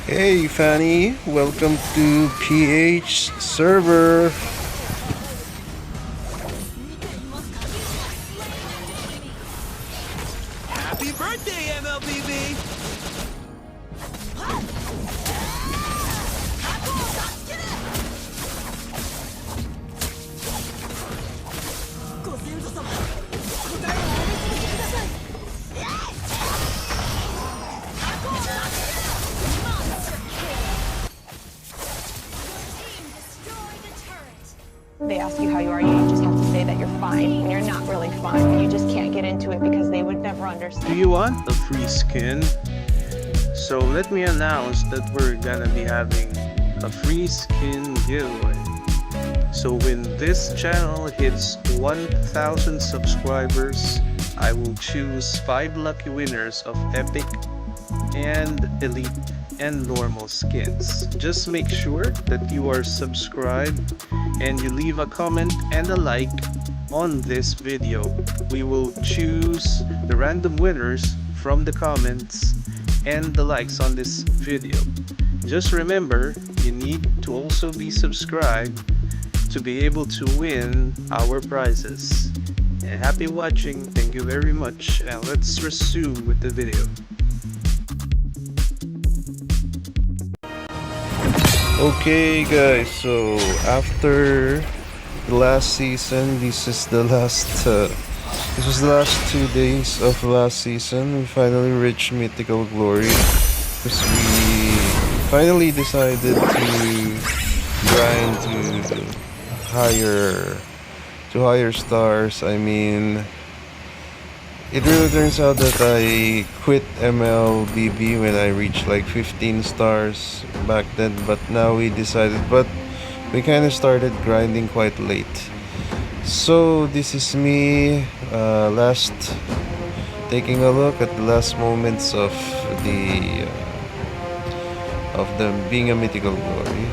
Hey Fanny, welcome to PH server. Happy birthday, MLBB! They ask you how you are, you just have to say that you're fine when you're not really fine, but you just can't get into it because they would never understand. Do you want a free skin? So let me announce that we're gonna be having a free skin giveaway. So when this channel hits 1,000 subscribers, I will choose 5 lucky winners of epic and elite and normal skins. Just make sure that you are subscribed and you leave a comment and a like on this video. We will choose the random winners from the comments and the likes on this video. Just remember, you need to also be subscribed to be able to win our prizes. And happy watching, thank you very much, and let's resume with the video. Okay guys, so after the last season, this was the last 2 days of last season. We finally reached mythical glory because we finally decided to grind to higher stars. I mean, it really turns out that I quit MLBB when I reached like 15 stars back then, but now we kind of started grinding quite late. So this is me taking a look at the last moments of the being a mythical glory.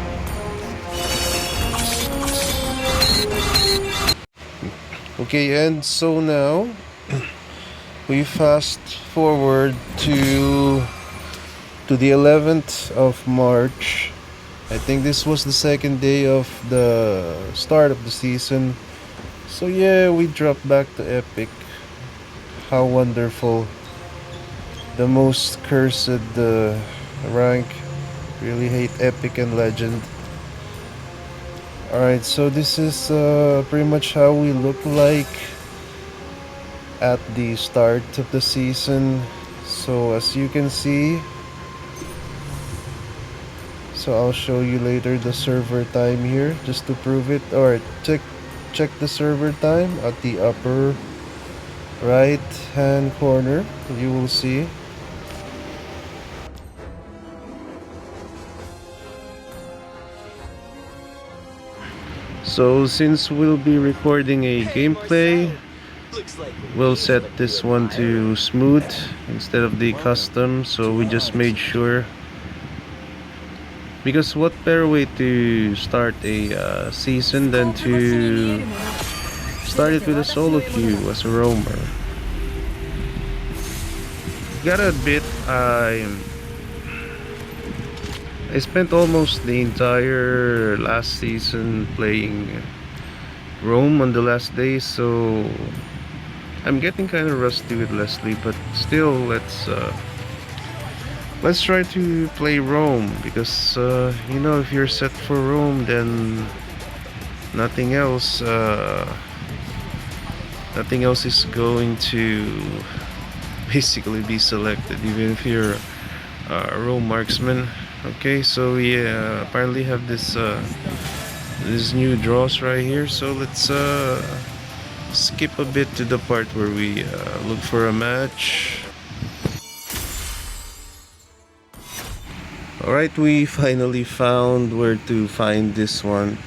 Okay, and so now we fast forward to the 11th of March. I think this was the second day of the start of the season. So yeah, we dropped back to epic. How wonderful. The most cursed rank. Really hate epic and legend. Alright, so this is pretty much how we look like at the start of the season. So as you can see, so I'll show you later the server time here just to prove it. Alright, check the server time at the upper right hand corner. You will see. So since we'll be recording a gameplay, we'll set this one to smooth instead of the custom. So we just made sure, because what better way to start a season than to start it with a solo queue as a roamer. Gotta admit, I spent almost the entire last season playing roam on the last day, so I'm getting kind of rusty with Leslie, but still let's try to play roam, because you know, if you're set for roam, then nothing else is going to basically be selected, even if you're a roam marksman. Okay, so we apparently have this new draws right here, so let's skip a bit to the part where we look for a match. Alright, we finally found where to find this one.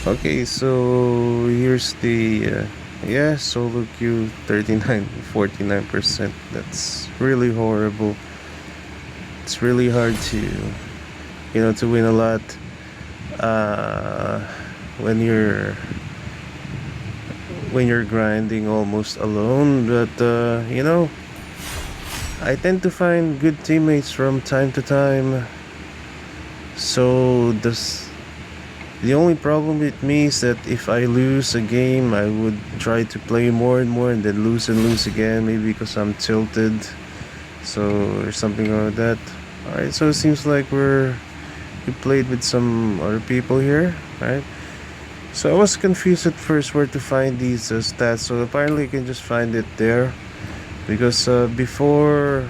Okay, so here's the yeah, solo queue, 49%. That's really horrible. It's really hard to, you know, to win a lot when you're grinding almost alone. But you know, I tend to find good teammates from time to time. So the only problem with me is that if I lose a game, I would try to play more and more and then lose and lose again, maybe because I'm tilted. So or something like that. Alright, so it seems like we played with some other people here, right? So I was confused at first where to find these stats. So apparently you can just find it there, because before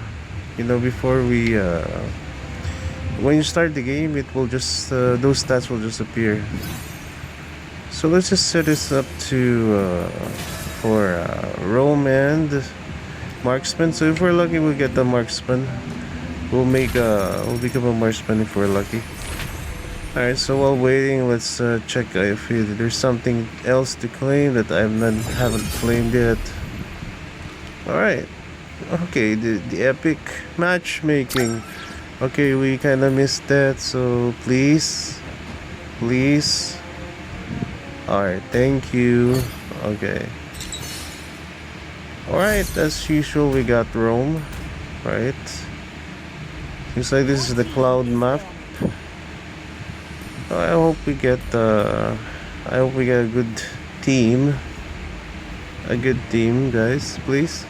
we when you start the game, it will just those stats will just appear. So let's just set this up to for roam and marksman. So if we're lucky, we'll get the marksman. We'll become a marksman if we're lucky. Alright, so while waiting, let's check if there's something else to claim that haven't claimed yet. Alright. Okay, the epic matchmaking. Okay, we kinda missed that, so please. Alright, thank you. Okay. Alright, as usual, we got Rome. Right. Seems like this is the cloud map. I hope we get a good team. A good team, guys, please.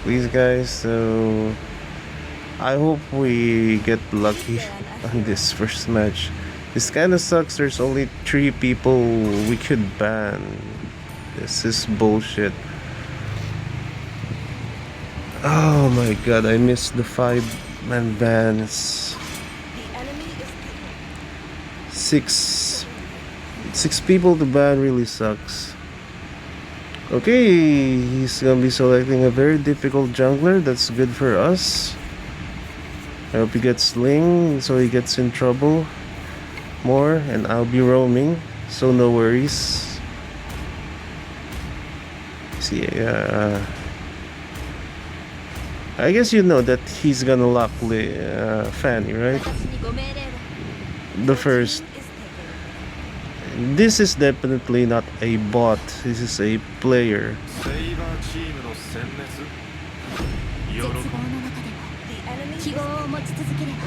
Please, guys. So I hope we get lucky on this first match. This kind of sucks. There's only 3 people we could ban. This is bullshit. Oh my god, I missed the 5-man bans. Six people to ban really sucks. Okay, he's gonna be selecting a very difficult jungler. That's good for us. I hope he gets Sling so he gets in trouble more, and I'll be roaming, so no worries. See, I guess you know that he's gonna lock Fanny, right? The first. This is definitely not a bot. This is a player.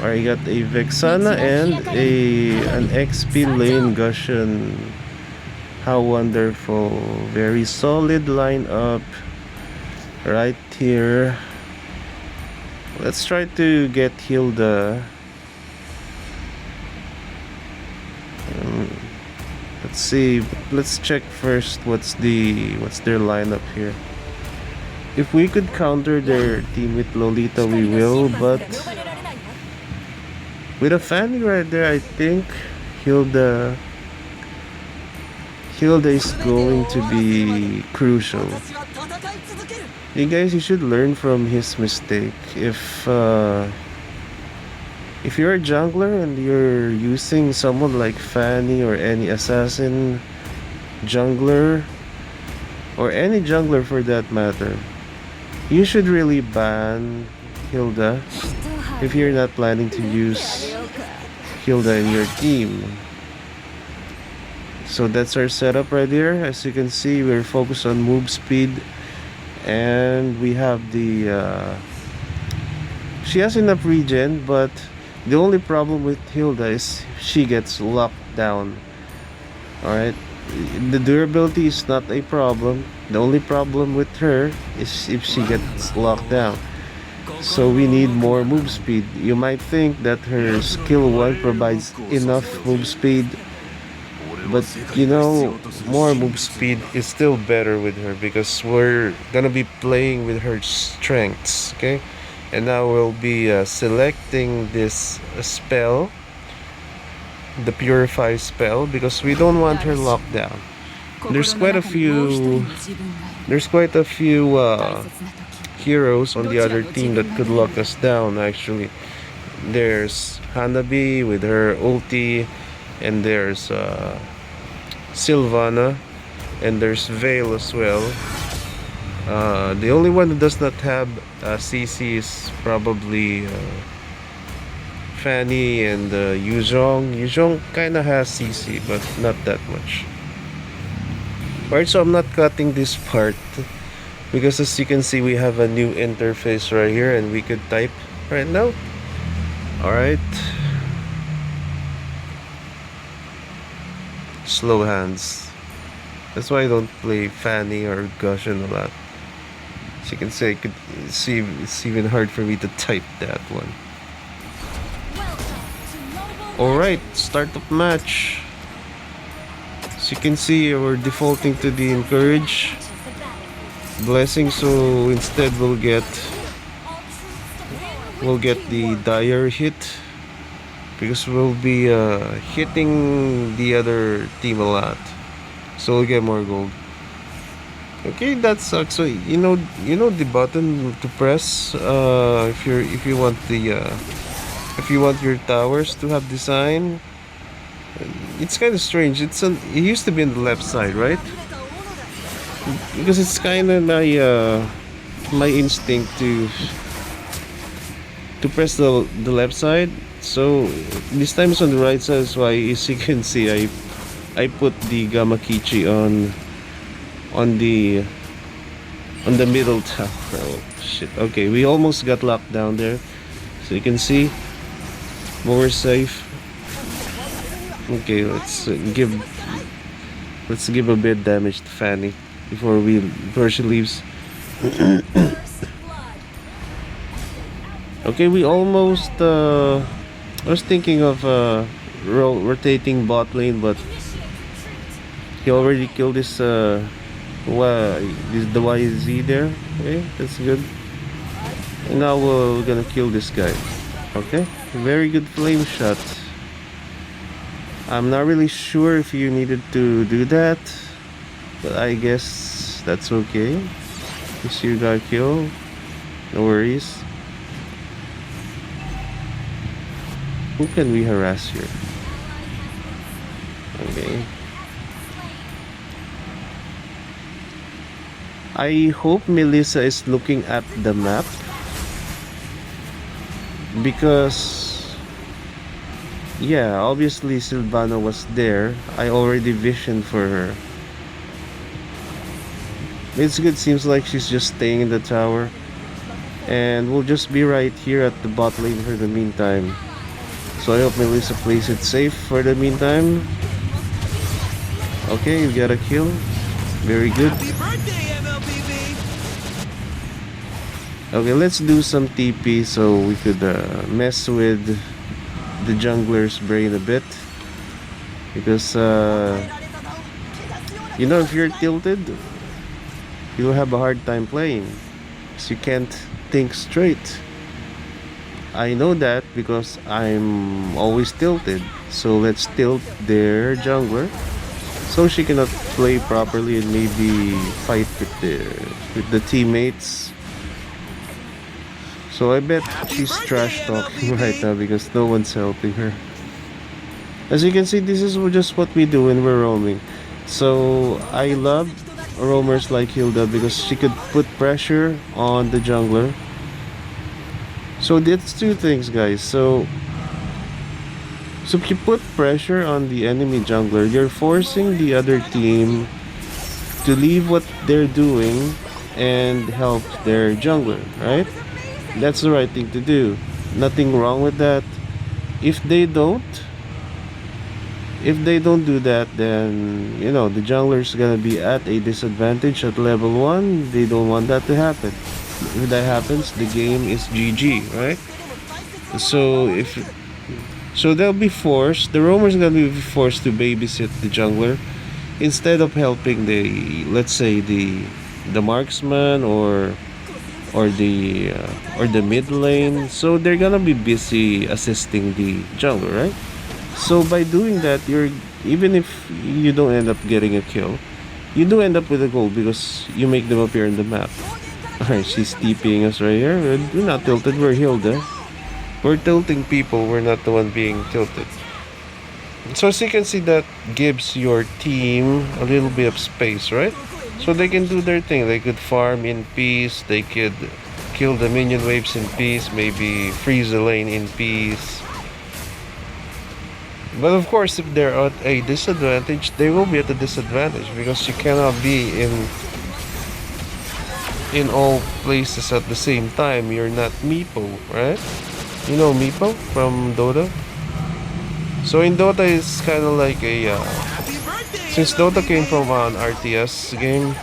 I got a Vexana and an XP lane Gushion. How wonderful. Very solid lineup right here. Let's try to get Hilda. Let's see. Let's check first what's their lineup here. If we could counter their team with Lolita, we will, but with a Fanny right there, I think Hilda is going to be crucial. You guys, you should learn from his mistake. If you're a jungler and you're using someone like Fanny or any assassin jungler, or any jungler for that matter, you should really ban Hilda if you're not planning to use Hilda in your team. So that's our setup right here. As you can see, we're focused on move speed, and we have the she has enough regen, but the only problem with Hilda is she gets locked down. Alright, the durability is not a problem. The only problem with her is if she gets locked down. So we need more move speed. You might think that her skill 1 provides enough move speed, but you know, more move speed is still better with her, because we're gonna be playing with her strengths. Okay, and now we'll be selecting this spell, the Purify spell, because we don't want her locked down. There's quite a few heroes on the other team that could lock us down. Actually, there's Hanabi with her ulti, and there's Sylvana, and there's Veil as well. The only one who does not have CC is probably Fanny and Yuzhong. Yuzhong kinda has CC, but not that much. Alright, so I'm not cutting this part. because as you can see, we have a new interface right here, and we could type right now. All right. Slow hands. That's why I don't play Fanny or Gushin a lot. As you can see, I could see it's even hard for me to type that one. Alright, start of match. As you can see, we're defaulting to the encourage blessing, so instead we'll get the dire hit, because we'll be hitting the other team a lot, so we'll get more gold. Okay, that sucks. So you know the button to press if you want your towers to have design. It's kind of strange. It used to be on the left side, right? Because it's kind of my instinct to press the left side. So this time it's on the right side. That's why, as you can see, I put the Gamakichi on the middle tower. Oh shit. Okay, we almost got locked down there. So you can see, more safe. Okay, let's give a bit damage to Fanny before she leaves. Okay, we almost I was thinking of rotating bot lane, but he already killed this the YZ there. Okay, that's good. And now we're gonna kill this guy. Okay, very good flame shot. I'm not really sure if you needed to do that, but I guess that's okay. Because you got killed, no worries. Who can we harass here? Okay. I hope Melissa is looking at the map, because yeah, obviously Silvana was there. I already visioned for her. It's good, seems like she's just staying in the tower, and we'll just be right here at the bot lane for the meantime. So I hope Melissa plays it safe for the meantime. Okay, you got a kill. Very good. Happy birthday, MLBB! Okay, let's do some TP so we could mess with the jungler's brain a bit, because you know, if you're tilted, you'll have a hard time playing, because you can't think straight. I know that because I'm always tilted. So let's tilt their jungler so she cannot play properly and maybe fight with the teammates. So I bet she's trash talking right now because no one's helping her. As you can see, this is just what we do when we're roaming. So I love roamers like Hilda because she could put pressure on the jungler. So that's two things, guys. So if you put pressure on the enemy jungler, you're forcing the other team to leave what they're doing and help their jungler, right? That's the right thing to do. Nothing wrong with that. If they don't do that, then you know the jungler's gonna be at a disadvantage at level 1. They don't want that to happen. If that happens, the game is GG, right? So they'll be forced. The roamers gonna be forced to babysit the jungler instead of helping let's say the marksman or the mid lane. So they're gonna be busy assisting the jungler, right? So by doing that, even if you don't end up getting a kill, you do end up with a goal because you make them appear in the map. Alright, she's TPing us right here. We're not tilted, we're Hilda. We're tilting people, we're not the one being tilted. So as you can see, that gives your team a little bit of space, right? So they can do their thing. They could farm in peace, they could kill the minion waves in peace, maybe freeze the lane in peace. But of course, if they're at a disadvantage, they will be at a disadvantage because you cannot be in all places at the same time, you're not Meepo, right? You know Meepo from Dota? So in Dota, it's kind of like a Happy birthday, since Dota came MLBB! from an RTS game,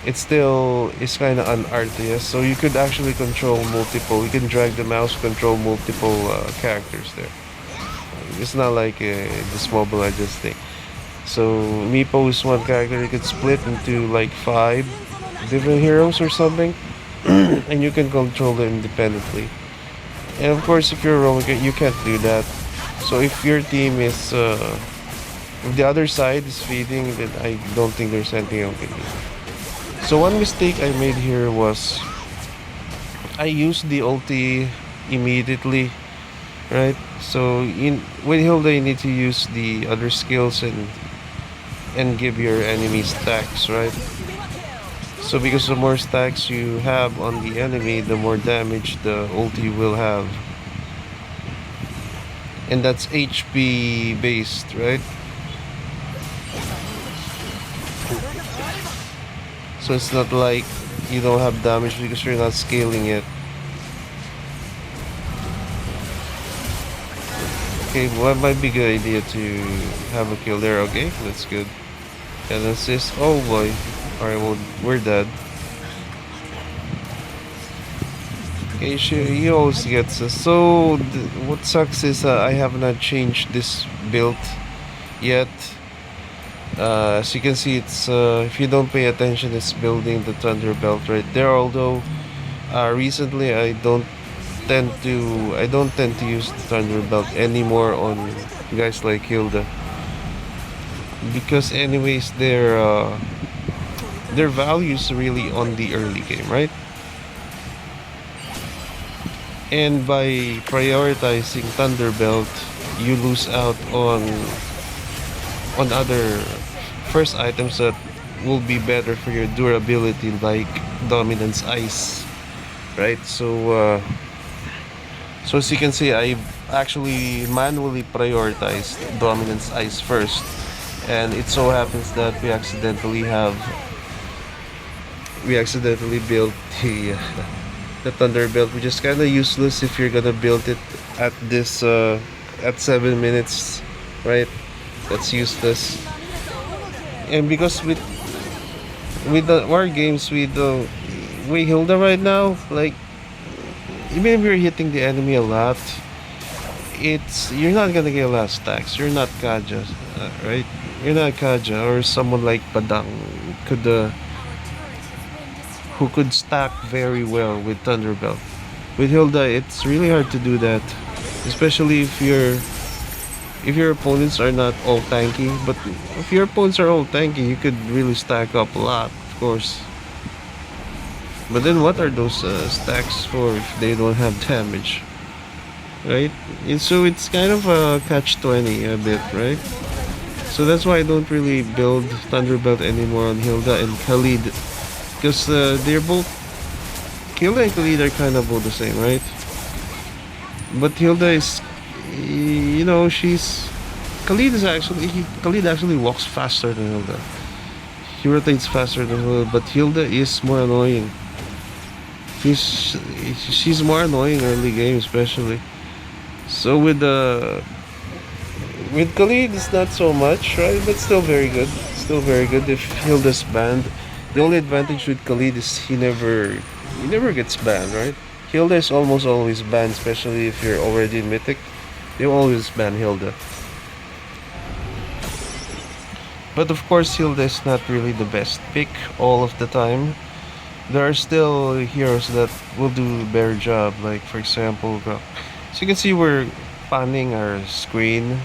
it still is kind of an RTS. So you could actually control multiple. You can drag the mouse, control multiple characters there. It's not like this Mobile Legends thing. So Meepo is one character. You could split into like 5 different heroes or something, and you can control them independently. And of course, if you're a rogue, you can't do that. So if your team is, if the other side is feeding, then I don't think there's anything I can do. So one mistake I made here was I used the ulti immediately, right? So with Hilda, you need to use the other skills and give your enemies stacks, right? So because the more stacks you have on the enemy, the more damage the ulti will have. And that's HP based, right? So it's not like you don't have damage because you're not scaling it. Okay, what might be a good idea to have a kill there? Okay, that's good. And assist. Oh boy. Alright, well, we're dead. Okay, he always gets us. So, what sucks is I have not changed this build yet. As you can see, it's if you don't pay attention, it's building the Thunder Belt right there. Although, recently I don't tend to use the Thunder Belt anymore on guys like Hilda, because anyways their values really on the early game, right? And by prioritizing Thunderbelt, you lose out on other first items that will be better for your durability, like Dominance Ice, right? So as you can see, I actually manually prioritized Dominance Ice first, and it so happens that we accidentally built the Thunderbelt, which is kind of useless if you're gonna build it at this at 7 minutes, right? That's useless. And because with the war games, with the way Hilda right now, like even if you're hitting the enemy a lot, you're not gonna get a lot of stacks. You're not Kaja, right? You're not Kaja or someone like Padang could who could stack very well with Thunderbelt. With Hilda, it's really hard to do that, especially if your opponents are not all tanky. But if your opponents are all tanky, you could really stack up a lot, of course. But then what are those stacks for if they don't have damage, right? And so it's kind of a catch-20 a bit, right? So that's why I don't really build Thunderbelt anymore on Hilda and Khalid, because they're both, Hilda and Khalid are kind of both the same, right? But Hilda is, Khalid actually walks faster than Hilda. He rotates faster than Hilda, but Hilda is more annoying. She's more annoying early game, especially. So with Khalid, it's not so much, right? But still very good. Still very good if Hilda's banned. The only advantage with Khalid is he never gets banned, right? Hilda is almost always banned, especially if you're already in Mythic. They always ban Hilda. But of course, Hilda is not really the best pick all of the time. There are still heroes that will do a better job. Like for example, so you can see we're panning our screen,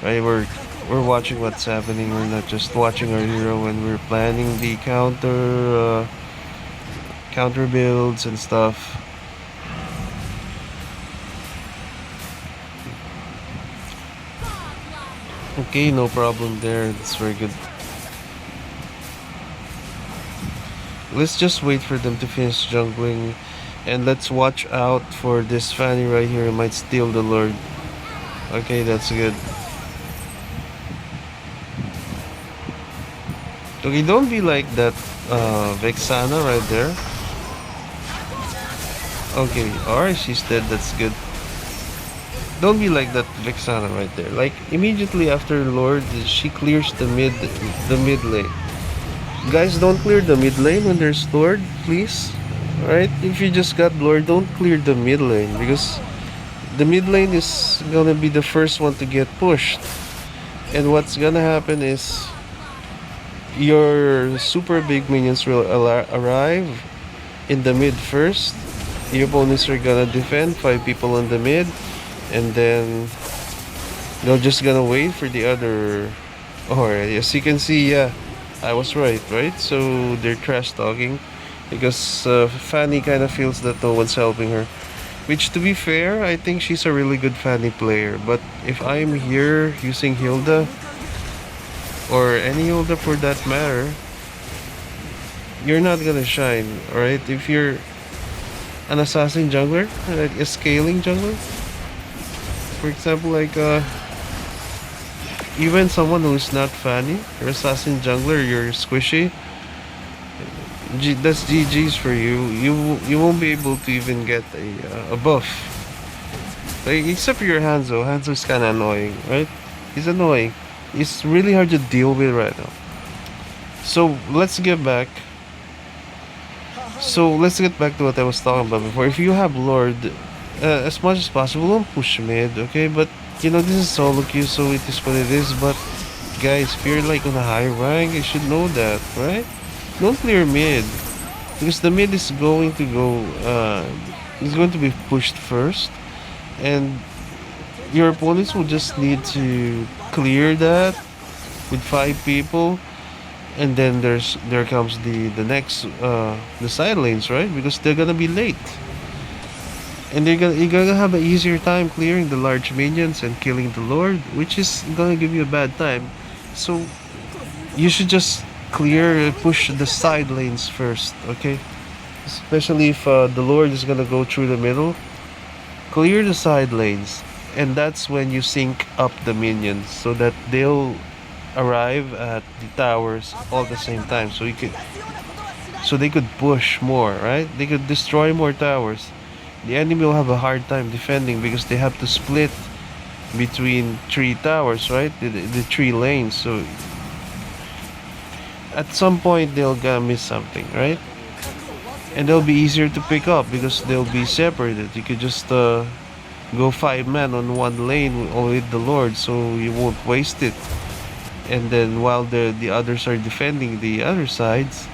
right? We're watching what's happening. We're not just watching our hero when we're planning the counter builds and stuff. Okay, no problem there. That's very good. Let's just wait for them to finish jungling, and let's watch out for this Fanny right here. It might steal the Lord. Okay, that's good. Okay, don't be like that Vexana right there. Okay, alright, she's dead, that's good. Don't be like that Vexana right there. Like immediately after Lord, she clears the mid lane. Guys, don't clear the mid lane when there's Lord, please. Alright? If you just got Lord, don't clear the mid lane because the mid lane is gonna be the first one to get pushed. And what's gonna happen is your super big minions will arrive in the mid first. The opponents are gonna defend 5 people on the mid, and then they're just gonna wait for the other. Alright, as you can see, yeah, I was right? So they're trash talking because Fanny kind of feels that no one's helping her. Which, to be fair, I think she's a really good Fanny player. But if I'm here using Hilda, or any Hilda for that matter, you're not gonna shine, alright? If you're an assassin jungler, like a scaling jungler, for example, like even someone who's not Fanny, you're assassin jungler, you're squishy, that's GG's for you. You won't be able to even get a buff. Like, except for your Hanzo. Hanzo's kinda annoying, right? He's annoying. It's really hard to deal with right now. So let's get back. Let's get back to what I was talking about before. If you have Lord, as much as possible, don't push mid, okay? But you know, this is solo queue, so it is what it is. But guys, if you're like on a high rank, you should know that, right? Don't clear mid because the mid is going to go. Is going to be pushed first, and your opponents will just need to clear that with 5 people, and then there comes the next the side lanes, right? Because they're gonna be late, and you're gonna have an easier time clearing the large minions and killing the Lord, which is gonna give you a bad time. So you should just push the side lanes first, okay? Especially if the Lord is gonna go through the middle, clear the side lanes, and that's when you sync up the minions so that they'll arrive at the towers all at the same time, so they could push more, right? They could destroy more towers. The enemy will have a hard time defending because they have to split between 3 towers, right? The 3 lanes. So at some point they'll gonna miss something, right? And they'll be easier to pick up because they'll be separated. You could just go 5 men on one lane with the Lord, so you won't waste it. And then while the others are defending the other sides,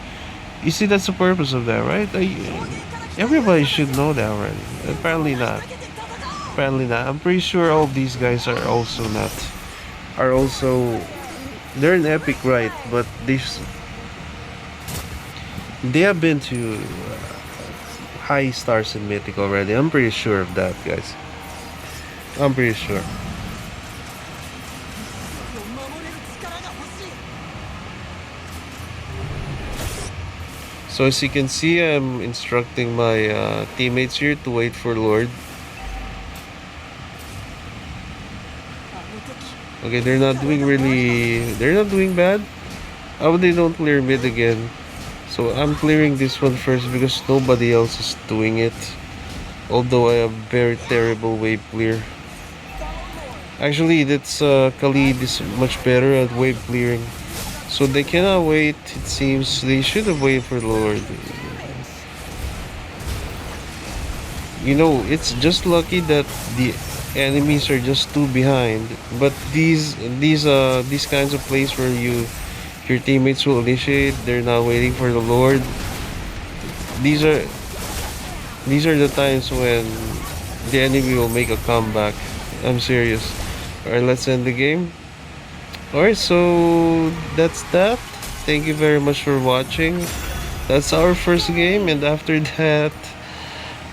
you see, that's the purpose of that, right? Everybody should know that already. Apparently not. Apparently not. I'm pretty sure all these guys are also not. Are also, they're an epic, right? But they have been to high stars in Mythic already. I'm pretty sure of that, guys. I'm pretty sure. So as you can see, I'm instructing my teammates here to wait for Lord. Okay, they're not doing bad. How they don't clear mid again? So I'm clearing this one first because nobody else is doing it. Although I have very terrible wave clear. Actually, that's Khalid is much better at wave clearing. So they cannot wait, it seems. They should have waited for Lord. You know, it's just lucky that the enemies are just 2 behind. But these kinds of plays where your teammates will initiate, they're not waiting for the Lord. These are the times when the enemy will make a comeback. I'm serious. Alright, let's end the game. Alright, so that's that. Thank you very much for watching. That's our first game, and after that,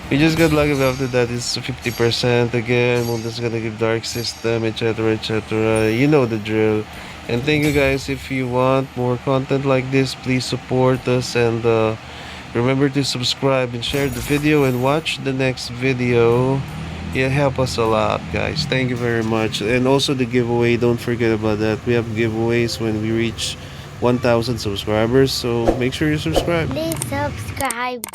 we just got lucky. After that, it's 50% again. Munda's gonna give Dark System, etc. etc. You know the drill. And thank you guys. If you want more content like this, please support us, and remember to subscribe and share the video and watch the next video. Yeah, help us a lot, guys. Thank you very much. And also the giveaway, don't forget about that. We have giveaways when we reach 1,000 subscribers. So make sure you subscribe. Please subscribe.